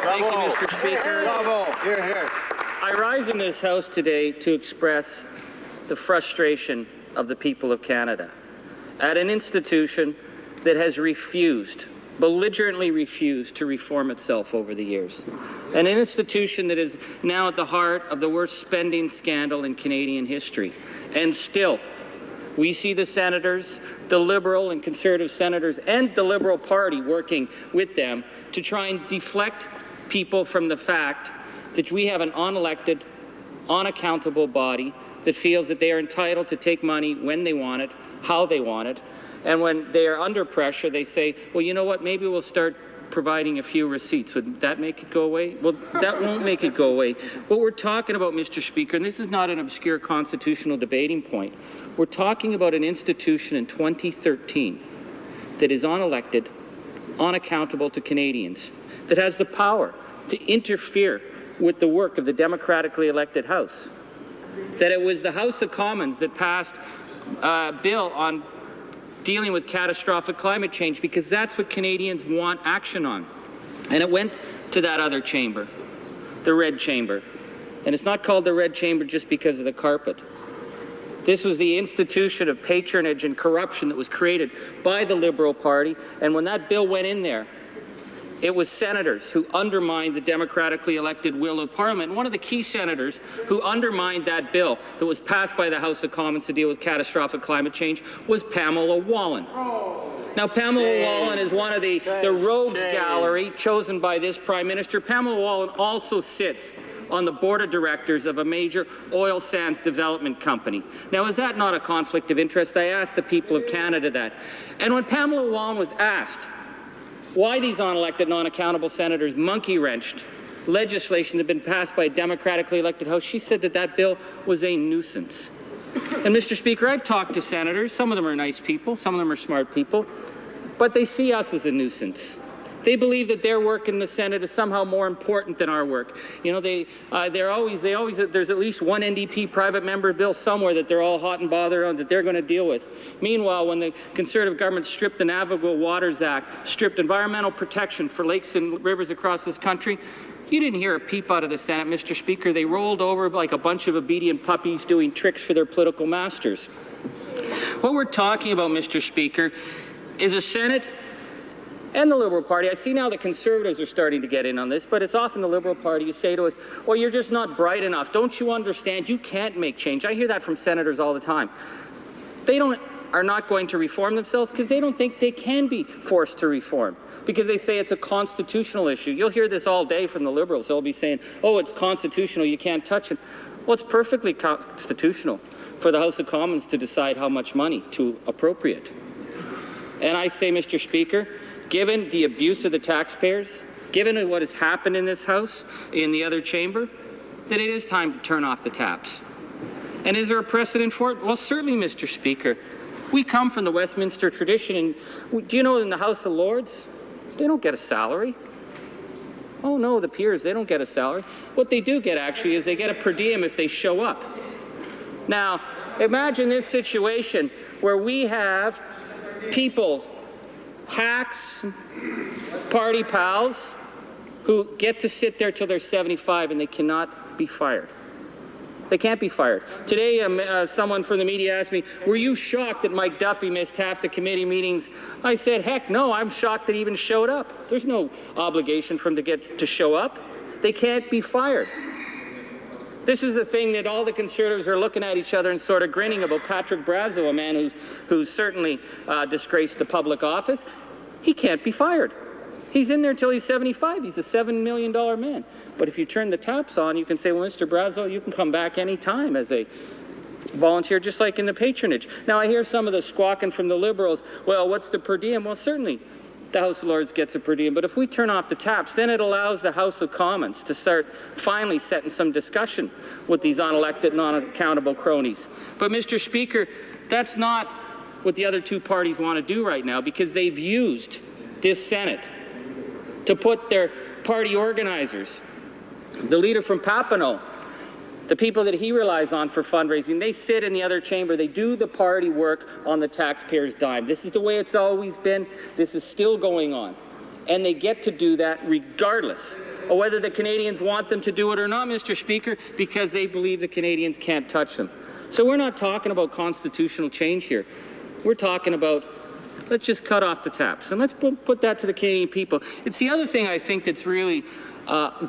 Thank you, Mr. Speaker. Bravo. Here, here. I rise in this House today to express the frustration of the people of Canada at an institution that has belligerently refused to reform itself over the years. An institution that is now at the heart of the worst spending scandal in Canadian history. And still, we see the senators, the Liberal and Conservative senators, and the Liberal Party working with them to try and deflect people from the fact that we have an unelected, unaccountable body that feels that they are entitled to take money when they want it, how they want it, and when they are under pressure, they say, well, you know what, maybe we'll start providing a few receipts. Would that make it go away? Well, that won't make it go away. What we're talking about, Mr. Speaker, and this is not an obscure constitutional debating point, we're talking about an institution in 2013 that is unelected, unaccountable to Canadians, that has the power to interfere with the work of the democratically elected House. That it was the House of Commons that passed a bill on dealing with catastrophic climate change because that's what Canadians want action on. And it went to that other chamber, the red chamber. And it's not called the red chamber just because of the carpet. This was the institution of patronage and corruption that was created by the Liberal Party. And when that bill went in there, it was senators who undermined the democratically elected will of Parliament. And one of the key senators who undermined that bill that was passed by the House of Commons to deal with catastrophic climate change was Pamela Wallin. Now, Pamela Wallin is one of the rogues gallery chosen by this Prime Minister. Pamela Wallin also sits on the board of directors of a major oil sands development company. Now, is that not a conflict of interest? I asked the people of Canada that. And when Pamela Wallin was asked why these unelected, non-accountable senators monkey-wrenched legislation that had been passed by a democratically elected House, she said that that bill was a nuisance. And, Mr. Speaker, I've talked to senators. Some of them are nice people. Some of them are smart people. But they see us as a nuisance. They believe that their work in the Senate is somehow more important than our work. You know, there's at least one NDP private member bill somewhere that they're all hot and bothered on that they're going to deal with. Meanwhile, when the Conservative government stripped the Navigable Waters Act, stripped environmental protection for lakes and rivers across this country, you didn't hear a peep out of the Senate, Mr. Speaker. They rolled over like a bunch of obedient puppies doing tricks for their political masters. What we're talking about, Mr. Speaker, is a Senate and the Liberal Party. I see now the Conservatives are starting to get in on this, but it's often the Liberal Party who say to us, well, you're just not bright enough. Don't you understand? You can't make change. I hear that from senators all the time. They are not going to reform themselves because they don't think they can be forced to reform, because they say it's a constitutional issue. You'll hear this all day from the Liberals. They'll be saying, oh, it's constitutional, you can't touch it. Well, it's perfectly constitutional for the House of Commons to decide how much money to appropriate. And I say, Mr. Speaker, given the abuse of the taxpayers, given what has happened in this House, in the other chamber, that it is time to turn off the taps. And is there a precedent for it? Well, certainly, Mr. Speaker. We come from the Westminster tradition, and do you know in the House of Lords, they don't get a salary. Oh no, the peers, they don't get a salary. What they do get actually is they get a per diem if they show up. Now, imagine this situation where we have people, hacks, party pals, who get to sit there till they're 75 and they cannot be fired. They can't be fired. Today, someone from the media asked me, were you shocked that Mike Duffy missed half the committee meetings? I said, heck no, I'm shocked that he even showed up. There's no obligation for him to get to show up. They can't be fired. This is the thing that all the Conservatives are looking at each other and sort of grinning about. Patrick Brazeau, a man who's certainly disgraced the public office, he can't be fired. He's in there till he's 75. He's a $7 million man. But if you turn the taps on, you can say, well, Mr. Brazeau, you can come back any time as a volunteer, just like in the patronage. Now, I hear some of the squawking from the Liberals, well, what's the per diem? Well, certainly the House of Lords gets a per diem. But if we turn off the taps, then it allows the House of Commons to start finally setting some discussion with these unelected, non-accountable cronies. But, Mr. Speaker, that's not what the other two parties want to do right now, because they've used this Senate to put their party organizers, the leader from Papineau, the people that he relies on for fundraising, they sit in the other chamber. They do the party work on the taxpayers' dime. This is the way it's always been. This is still going on. and they get to do that regardless of whether the Canadians want them to do it or not, Mr. Speaker, because they believe the Canadians can't touch them. So we're not talking about constitutional change here. We're talking about, let's just cut off the taps, and let's put that to the Canadian people. It's the other thing I think that's really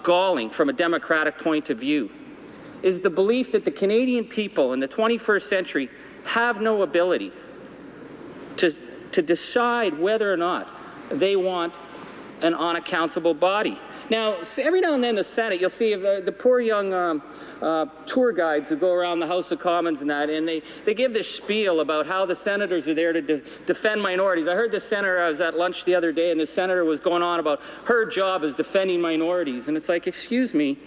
galling from a democratic point of view is the belief that the Canadian people in the 21st century have no ability to decide whether or not they want an unaccountable body. Now, every now and then the Senate, you'll see the poor young tour guides who go around the House of Commons and that, and they give this spiel about how the senators are there to defend minorities. I heard the senator, I was at lunch the other day, and the senator was going on about her job is defending minorities. And it's like, excuse me,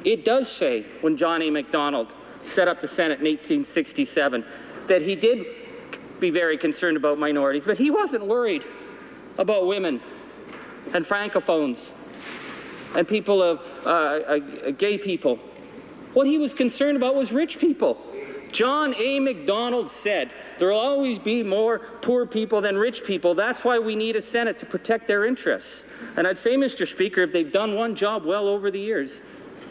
it does say when John A. Macdonald set up the Senate in 1867 that he did be very concerned about minorities, but he wasn't worried about women and francophones and people of gay people. What he was concerned about was rich people. John A. Macdonald said there will always be more poor people than rich people. That's why we need a Senate to protect their interests. And I'd say, Mr. Speaker, if they've done one job well over the years,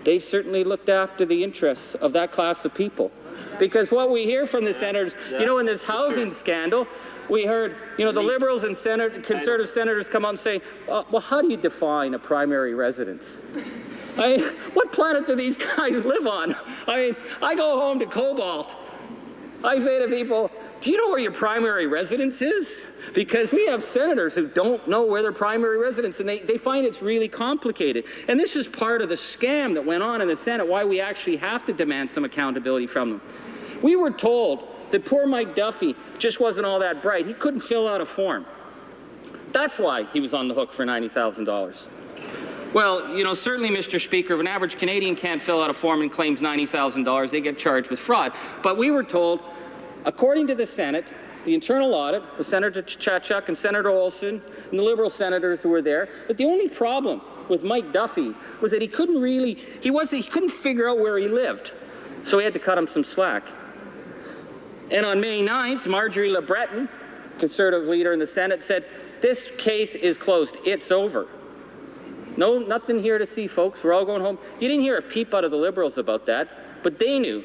they've certainly looked after the interests of that class of people. Because what we hear from the senators, you know, in this housing scandal, we heard, you know, the Liberals and Conservative senators come out and say, well, how do you define a primary residence? What planet do these guys live on? I mean, I go home to Cobalt. I say to people, do you know where your primary residence is? Because we have senators who don't know where their primary residence, and they find it's really complicated. And this is part of the scam that went on in the Senate, why we actually have to demand some accountability from them. We were told that poor Mike Duffy just wasn't all that bright. He couldn't fill out a form. That's why he was on the hook for $90,000. Well, you know, certainly, Mr. Speaker, if an average Canadian can't fill out a form and claims $90,000, they get charged with fraud. But we were told, according to the Senate, the internal audit, with Senator Chachuk and Senator Olson and the Liberal senators who were there, that the only problem with Mike Duffy was that he couldn't figure out where he lived. So we had to cut him some slack. And on May 9th, Marjorie Le Breton, Conservative leader in the Senate, said, this case is closed. It's over. No, nothing here to see, folks. We're all going home. You didn't hear a peep out of the Liberals about that, but they knew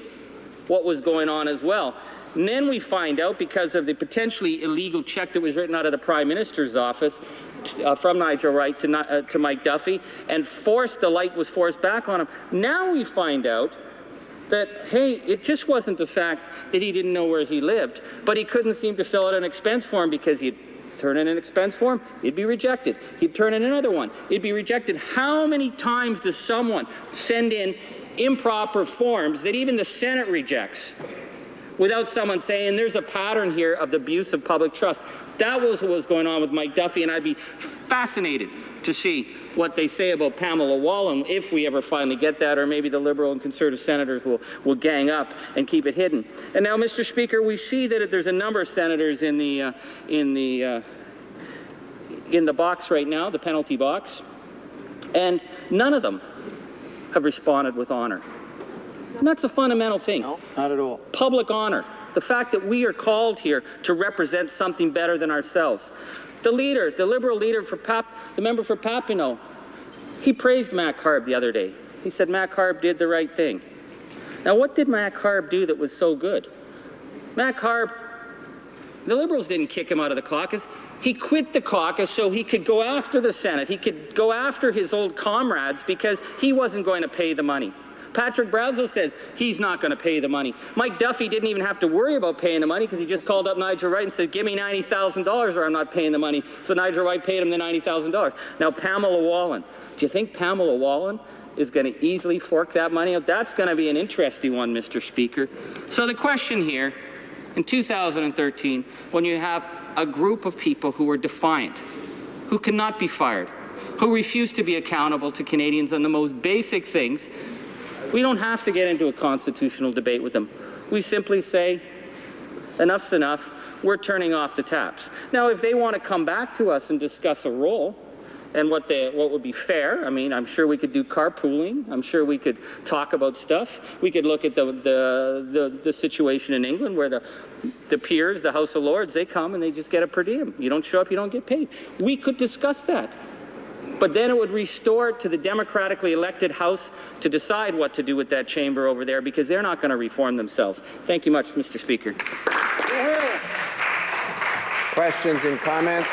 what was going on as well. And then we find out, because of the potentially illegal check that was written out of the Prime Minister's office from Nigel Wright to Mike Duffy, and the light was forced back on him. Now we find out that, hey, it just wasn't the fact that he didn't know where he lived, but he couldn't seem to fill out an expense form because he'd turn in an expense form, it'd be rejected. He'd turn in another one, it'd be rejected. How many times does someone send in improper forms that even the Senate rejects without someone saying there's a pattern here of the abuse of public trust? That was what was going on with Mike Duffy, and I'd be fascinated to see what they say about Pamela Wallin if we ever finally get that, or maybe the Liberal and Conservative senators will gang up and keep it hidden. And now, Mr. Speaker, we see that there's a number of senators in the box right now, the penalty box, and none of them have responded with honor. And that's a fundamental thing. No, not at all. Public honor. The fact that we are called here to represent something better than ourselves. The leader, the Liberal leader the member for Papineau, he praised Matt Carb the other day. He said Matt Carb did the right thing. Now, what did Matt Carb do that was so good? Matt Carb, the Liberals didn't kick him out of the caucus. He quit the caucus so he could go after the Senate. He could go after his old comrades because he wasn't going to pay the money. Patrick Brazeau says he's not going to pay the money. Mike Duffy didn't even have to worry about paying the money because he just called up Nigel Wright and said, give me $90,000 or I'm not paying the money. So Nigel Wright paid him the $90,000. Now, Pamela Wallin. Do you think Pamela Wallin is going to easily fork that money out? That's going to be an interesting one, Mr. Speaker. So the question here, in 2013, when you have a group of people who are defiant, who cannot be fired, who refuse to be accountable to Canadians on the most basic things, we don't have to get into a constitutional debate with them. We simply say, enough's enough, we're turning off the taps. Now, if they want to come back to us and discuss a role, and what would be fair. I mean, I'm sure we could do carpooling. I'm sure we could talk about stuff. We could look at the situation in England where the peers, the House of Lords, they come and they just get a per diem. You don't show up, you don't get paid. We could discuss that. But then it would restore it to the democratically elected House to decide what to do with that chamber over there, because they're not going to reform themselves. Thank you much, Mr. Speaker. Questions and comments?